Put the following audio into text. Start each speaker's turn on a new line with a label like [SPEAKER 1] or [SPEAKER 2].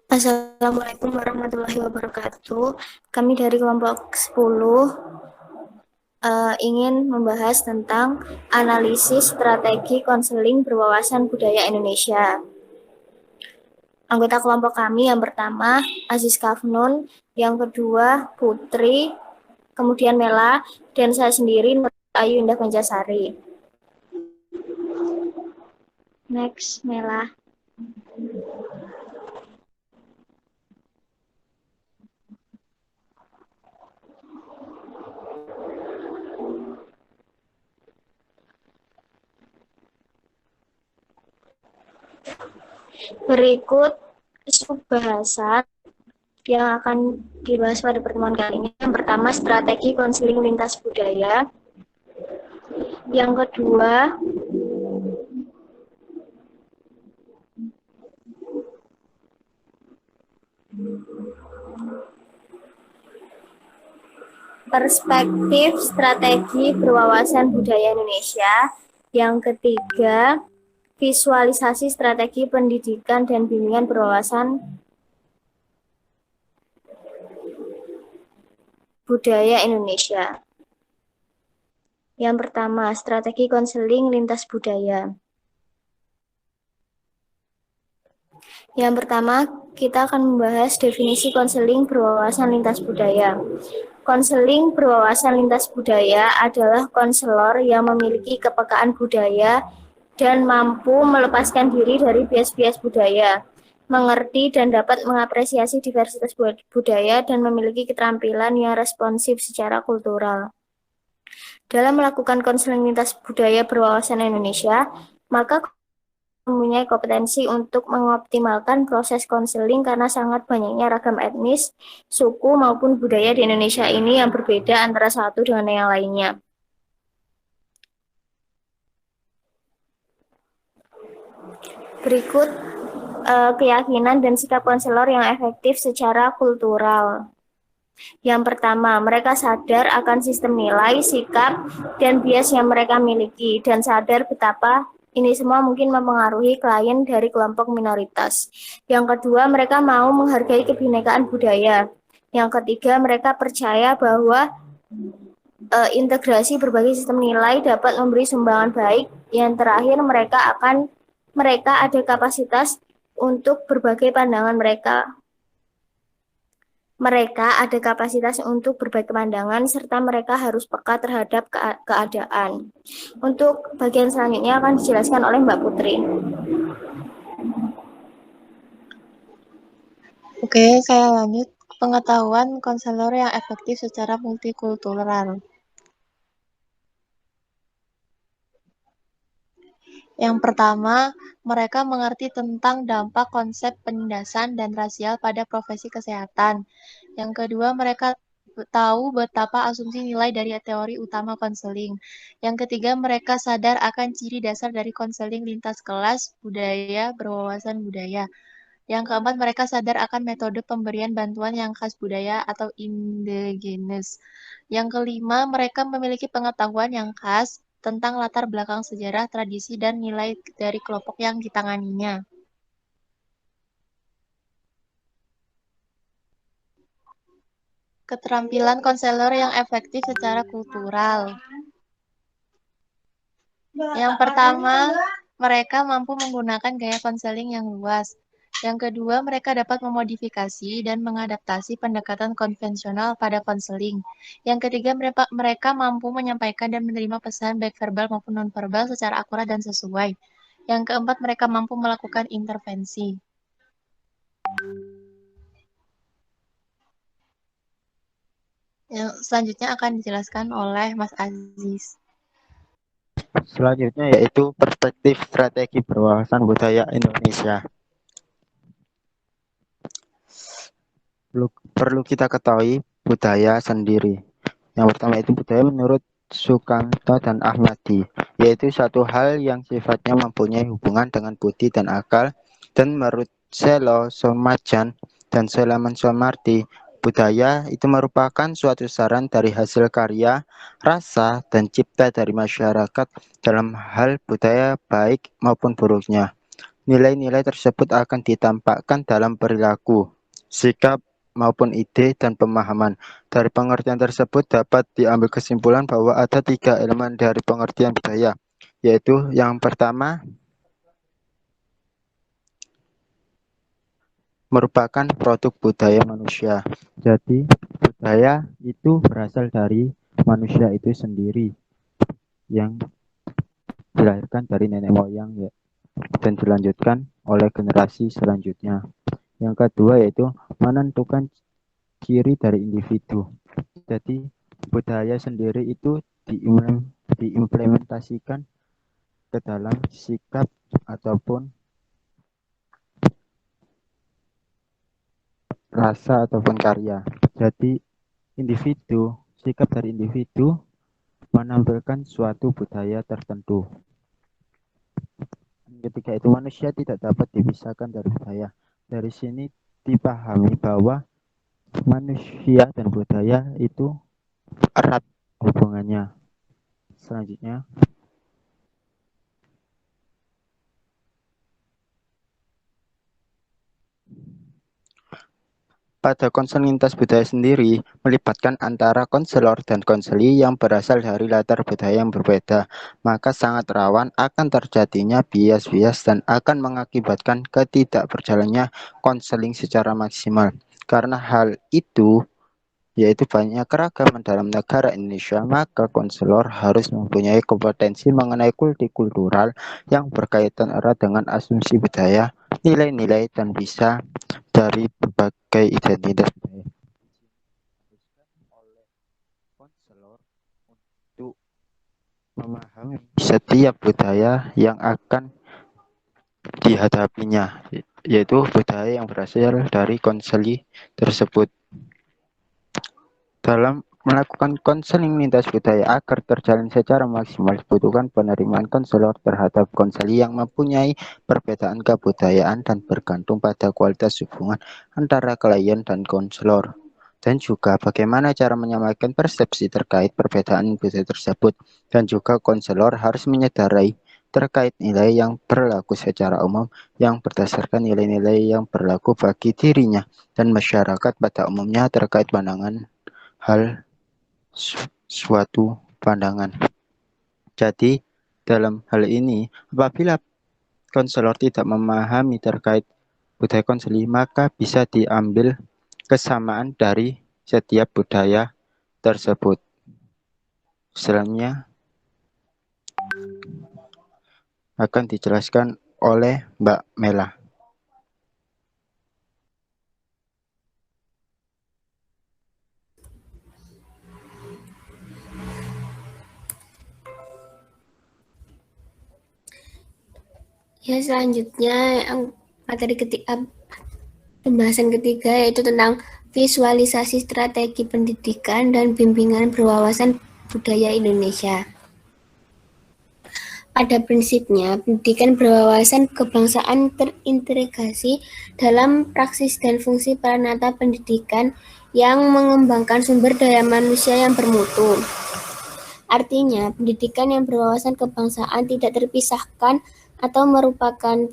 [SPEAKER 1] Assalamualaikum warahmatullahi wabarakatuh. Kami dari kelompok 10 ingin membahas tentang analisis strategi konseling berwawasan budaya Indonesia. Anggota kelompok kami yang pertama Aziz Kafnun, yang kedua Putri, kemudian Mela, dan saya sendiri Nur Ayu Indah Pancasari. Next, Mela. Berikut subbahasan yang akan dibahas pada pertemuan kali ini. Yang pertama, strategi konseling lintas budaya. Yang kedua, perspektif strategi berwawasan budaya Indonesia. Yang ketiga, visualisasi strategi pendidikan dan bimbingan berwawasan budaya Indonesia. Yang pertama, strategi konseling lintas budaya. Yang pertama, kita akan membahas definisi konseling berwawasan lintas budaya. Konseling berwawasan lintas budaya adalah konselor yang memiliki kepekaan budaya dan mampu melepaskan diri dari bias-bias budaya, mengerti dan dapat mengapresiasi diversitas budaya, dan memiliki keterampilan yang responsif secara kultural. Dalam melakukan konseling lintas budaya berwawasan Indonesia, maka mempunyai kompetensi untuk mengoptimalkan proses konseling karena sangat banyaknya ragam etnis, suku maupun budaya di Indonesia ini yang berbeda antara satu dengan yang lainnya. Berikut keyakinan dan sikap konselor yang efektif secara kultural. Yang pertama, mereka sadar akan sistem nilai, sikap, dan bias yang mereka miliki, dan sadar betapa ini semua mungkin mempengaruhi klien dari kelompok minoritas. Yang kedua, mereka mau menghargai kebinekaan budaya. Yang ketiga, mereka percaya bahwa integrasi berbagai sistem nilai dapat memberi sumbangan baik. Yang terakhir, mereka ada kapasitas untuk berbagai pandangan mereka ada kapasitas untuk berbagai pandangan, serta mereka harus peka terhadap keadaan. Untuk bagian selanjutnya akan dijelaskan oleh Mbak Putri.
[SPEAKER 2] Oke, saya lanjut. Pengetahuan konselor yang efektif secara multikultural. Yang pertama, mereka mengerti tentang dampak konsep penindasan dan rasial pada profesi kesehatan. Yang kedua, mereka tahu betapa asumsi nilai dari teori utama konseling. Yang ketiga, mereka sadar akan ciri dasar dari konseling lintas kelas, budaya, berwawasan budaya. Yang keempat, mereka sadar akan metode pemberian bantuan yang khas budaya atau indigenous. Yang kelima, mereka memiliki pengetahuan yang khas tentang latar belakang sejarah, tradisi, dan nilai dari kelompok yang ditanganinya. Keterampilan konselor yang efektif secara kultural. Yang pertama, mereka mampu menggunakan gaya konseling yang luas. Yang kedua, mereka dapat memodifikasi dan mengadaptasi pendekatan konvensional pada konseling. Yang ketiga, mereka mampu menyampaikan dan menerima pesan baik verbal maupun nonverbal secara akurat dan sesuai. Yang keempat, mereka mampu melakukan intervensi. Yang selanjutnya akan dijelaskan oleh Mas Aziz.
[SPEAKER 3] Selanjutnya yaitu perspektif strategi berwawasan budaya Indonesia. Perlu kita ketahui budaya sendiri. Yang pertama itu budaya menurut Sukamto dan Ahmadi, yaitu suatu hal yang sifatnya mempunyai hubungan dengan budi dan akal, dan menurut Selo Somajan dan Selaman Somarti, budaya itu merupakan suatu saran dari hasil karya, rasa, dan cipta dari masyarakat dalam hal budaya baik maupun buruknya. Nilai-nilai tersebut akan ditampakkan dalam perilaku, sikap, maupun ide dan pemahaman. Dari pengertian tersebut dapat diambil kesimpulan bahwa ada 3 elemen dari pengertian budaya, yaitu yang pertama merupakan produk budaya manusia. Jadi, budaya itu berasal dari manusia itu sendiri yang dilahirkan dari nenek moyang ya, dan dilanjutkan oleh generasi selanjutnya. Yang kedua yaitu menentukan ciri dari individu. Jadi budaya sendiri itu diimplementasikan ke dalam sikap ataupun rasa ataupun karya. Jadi sikap dari individu menampilkan suatu budaya tertentu. Ketika itu manusia tidak dapat dipisahkan dari budaya. Dari sini dipahami bahwa manusia dan budaya itu erat hubungannya. Selanjutnya, pada konseling lintas budaya sendiri melibatkan antara konselor dan konseli yang berasal dari latar budaya yang berbeda, maka sangat rawan akan terjadinya bias-bias dan akan mengakibatkan ketidakberjalannya konseling secara maksimal. Karena hal itu yaitu banyak keragaman dalam negara Indonesia, maka konselor harus mempunyai kompetensi mengenai kultural yang berkaitan erat dengan asumsi budaya, nilai-nilai, dan bisa dari berbagai identitas budaya. Oleh konselor untuk memahami setiap budaya yang akan dihadapinya, yaitu budaya yang berasal dari konseli tersebut. Dalam melakukan konseling lintas budaya agar terjalin secara maksimal dibutuhkan penerimaan konselor terhadap konseli yang mempunyai perbedaan kebudayaan dan bergantung pada kualitas hubungan antara klien dan konselor. Dan juga bagaimana cara menyamakan persepsi terkait perbedaan budaya tersebut. Dan juga konselor harus menyadari terkait nilai yang berlaku secara umum yang berdasarkan nilai-nilai yang berlaku bagi dirinya dan masyarakat pada umumnya terkait pandangan hal suatu pandangan. Jadi, dalam hal ini, apabila konselor tidak memahami terkait budaya konseli, maka bisa diambil kesamaan dari setiap budaya tersebut. Selanjutnya akan dijelaskan oleh Mbak Mela.
[SPEAKER 1] Ya, selanjutnya materi pembahasan ketiga yaitu tentang visualisasi strategi pendidikan dan bimbingan berwawasan budaya Indonesia. Pada prinsipnya, pendidikan berwawasan kebangsaan terintegrasi dalam praksis dan fungsi peranata pendidikan yang mengembangkan sumber daya manusia yang bermutu. Artinya, pendidikan yang berwawasan kebangsaan tidak terpisahkan atau merupakan